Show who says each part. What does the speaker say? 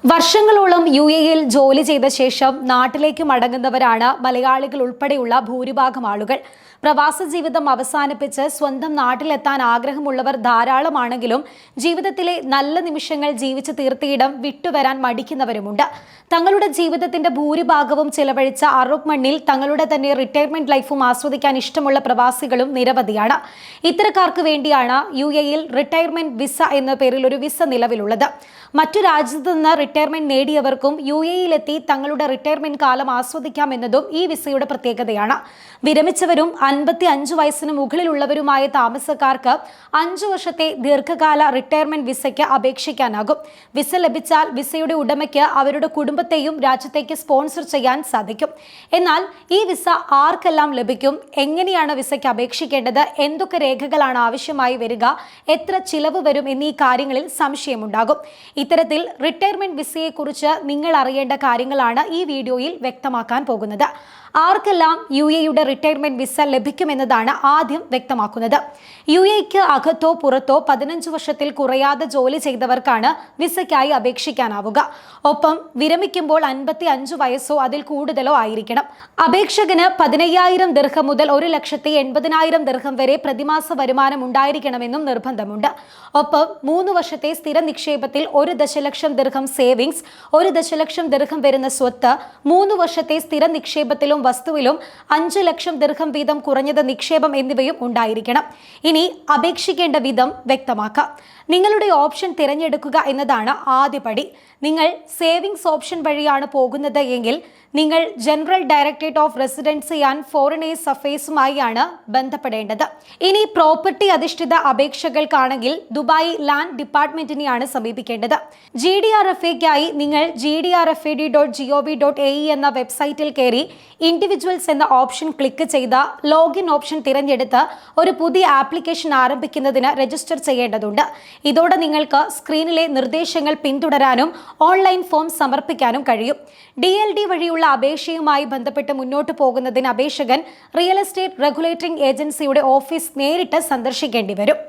Speaker 1: വർഷങ്ങളോളം യുഎഇയിൽ ജോലി ചെയ്ത ശേഷം നാട്ടിലേക്ക് മടങ്ങുന്നവരാണ് മലയാളികൾ ഉൾപ്പെടെയുള്ള ഭൂരിഭാഗം ആളുകൾ. പ്രവാസ ജീവിതം അവസാനിപ്പിച്ച് സ്വന്തം നാട്ടിലെത്താൻ ആഗ്രഹമുള്ളവർ ധാരാളമാണെങ്കിലും ജീവിതത്തിലെ നല്ല നിമിഷങ്ങൾ ജീവിച്ചു തീർത്തിയിടം വിട്ടുവരാൻ മടിക്കുന്നവരുമുണ്ട്. തങ്ങളുടെ ജീവിതത്തിന്റെ ഭൂരിഭാഗവും ചെലവഴിച്ച അറബ് മണ്ണിൽ തങ്ങളുടെ തന്നെ റിട്ടയർമെന്റ് ലൈഫും ആസ്വദിക്കാൻ ഇഷ്ടമുള്ള പ്രവാസികളും നിരവധിയാണ്. ഇത്തരക്കാർക്ക് വേണ്ടിയാണ് യുഎഇയിൽ റിട്ടയർമെന്റ് വിസ എന്ന പേരിൽ ഒരു വിസ നിലവിലുള്ളത്. മറ്റു രാജ്യത്തു നിന്ന് റിട്ടയർമെന്റ് നേടിയവർക്കും യുഎഇയിലെത്തി തങ്ങളുടെ റിട്ടയർമെന്റ് കാലം ആസ്വദിക്കാമെന്നതും ഈ വിസയുടെ പ്രത്യേകതയാണ്. വിരമിച്ചവരും 55 വയസ്സിന് മുകളിലുള്ളവരുമായ താമസക്കാർക്ക് 5 വർഷത്തെ ദീർഘകാല റിട്ടയർമെന്റ് വിസയ്ക്ക് അപേക്ഷിക്കാനാകും. വിസ ലഭിച്ചാൽ വിസയുടെ ഉടമയ്ക്ക് അവരുടെ കുടുംബത്തെയും രാജ്യത്തേക്ക് സ്പോൺസർ ചെയ്യാൻ സാധിക്കും. എന്നാൽ ഈ വിസ ആർക്കെല്ലാം ലഭിക്കും, എങ്ങനെയാണ് വിസയ്ക്ക് അപേക്ഷിക്കേണ്ടത്, എന്തൊക്കെ രേഖകളാണ് ആവശ്യമായി വരിക, എത്ര ചിലവ് വരും എന്നീ കാര്യങ്ങളിൽ സംശയമുണ്ടാകും. ഇത്തരത്തിൽ റിട്ടയർമെന്റ് വിസയെക്കുറിച്ച് നിങ്ങൾ അറിയേണ്ട കാര്യങ്ങളാണ് ഈ വീഡിയോയിൽ വ്യക്തമാക്കാൻ പോകുന്നത്. ആർക്കെല്ലാം യുഎഇയുടെ റിട്ടയർമെന്റ് വിസ ലഭിക്കുമെന്നതാണ് ആദ്യം വ്യക്തമാക്കുന്നത്. യുഎഇക്ക് അകത്തോ പുറത്തോ 15 വർഷത്തിൽ കുറയാതെ ജോലി ചെയ്തവർക്കാണ് വിസയ്ക്കായി അപേക്ഷിക്കാനാവുക. ഒപ്പം വിരമിക്കുമ്പോൾ 55 വയസ്സോ അതിൽ കൂടുതലോ ആയിരിക്കണം. അപേക്ഷകന് 15,000 ദിർഹം മുതൽ 1,80,000 ദിർഹം വരെ പ്രതിമാസ വരുമാനം ഉണ്ടായിരിക്കണമെന്നും നിർബന്ധമുണ്ട്. ഒപ്പം 3 വർഷത്തെ സ്ഥിര നിക്ഷേപത്തിൽ 1 ദശലക്ഷം ദിർഹം സേവിങ്സ്, 1 ദശലക്ഷം ദിർഹം വരുന്ന സ്വത്ത്, 3 വർഷത്തെ സ്ഥിര നിക്ഷേപത്തിലും വസ്തുവിലും 5 ലക്ഷം ദിർഹം വീതം കുറഞ്ഞത് നിക്ഷേപം എന്നിവയും ഉണ്ടായിരിക്കണം. ഇനി അപേക്ഷിക്കേണ്ട വിധം വ്യക്തമാക്കാം. നിങ്ങളുടെ ഓപ്ഷൻ തിരഞ്ഞെടുക്കുക എന്നതാണ് ആദ്യപടി. നിങ്ങൾ സേവിങ്സ് ഓപ്ഷൻ വഴിയാണ് പോകുന്നത് എങ്കിൽ നിങ്ങൾ general directorate of residency and foreigners അഫയേഴ്സുമായാണ് ബന്ധപ്പെടേണ്ടത്. ഇനി പ്രോപ്പർട്ടി അധിഷ്ഠിത അപേക്ഷകൾക്കാണെങ്കിൽ ദുബായ് ലാൻഡ് ഡിപ്പാർട്ട്മെന്റിനെയാണ് സമീപിക്കേണ്ടത്. GDRFAയ്ക്കായി നിങ്ങൾ gdrfad.gov.ae എന്ന വെബ്സൈറ്റിൽ കയറി ഇൻഡിവിജ്വൽസ് എന്ന ഓപ്ഷൻ ക്ലിക്ക് ചെയ്ത് ലോഗിൻ ഓപ്ഷൻ തിരഞ്ഞെടുത്ത് ഒരു പുതിയ ആപ്ലിക്കേഷൻ ആരംഭിക്കുന്നതിന് രജിസ്റ്റർ ചെയ്യേണ്ടതുണ്ട്. ഇതോടെ നിങ്ങൾക്ക് സ്ക്രീനിലെ നിർദ്ദേശങ്ങൾ പിന്തുടരാനും ഓൺലൈൻ ഫോം സമർപ്പിക്കാനും കഴിയും. DLD വഴിയുള്ള അപേക്ഷയുമായി ബന്ധപ്പെട്ട് മുന്നോട്ട് പോകുന്നതിന് അപേക്ഷകൻ റിയൽ എസ്റ്റേറ്റ് റെഗുലേറ്റിംഗ് ഏജൻസിയുടെ ഓഫീസ് നേരിട്ട് സന്ദർശിക്കേണ്ടി വരും.